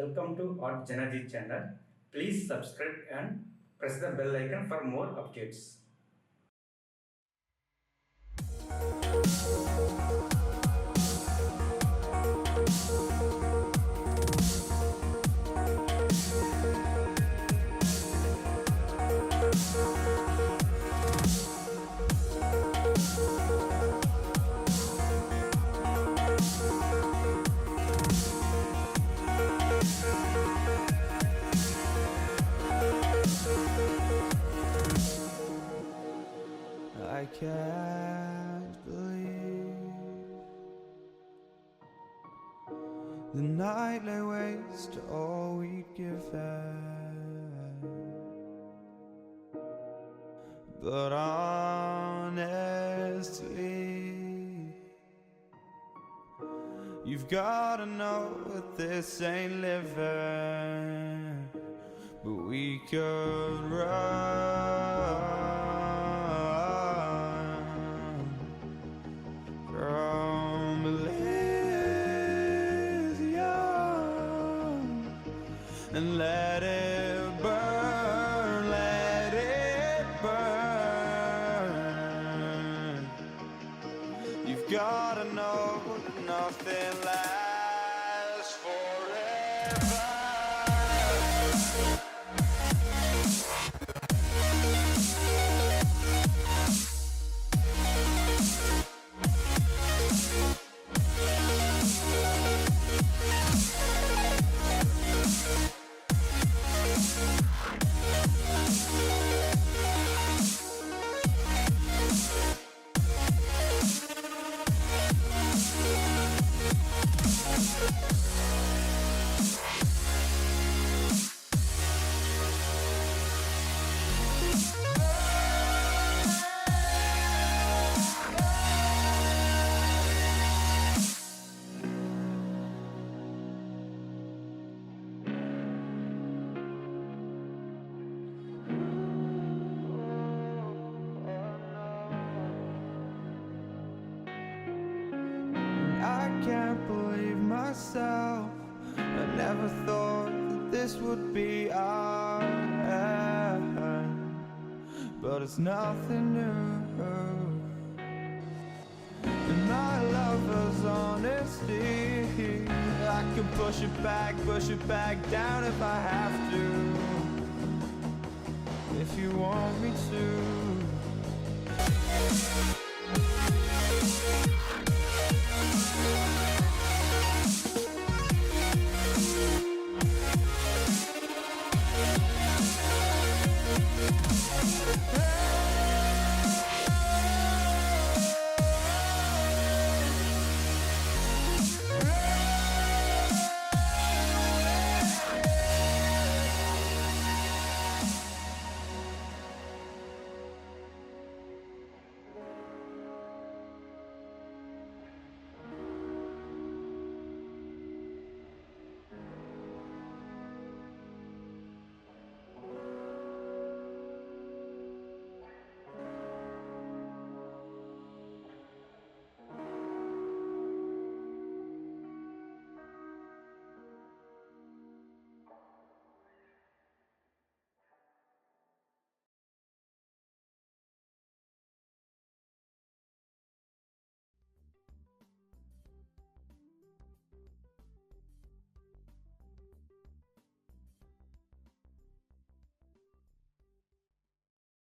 Welcome to artjanag channel. Please subscribe and press the bell icon for more updates. I can't believe the night lay waste to all we'd given. But honestly, you've gotta know that this ain't living. But we could run from Elysium and let it burn, let it burn. You've gotta know that nothing lasts forever. I can't believe myself. I never thought that this would be our end, but it's nothing new. And my lover's honesty, I can push it back down if I have to, if you want me to.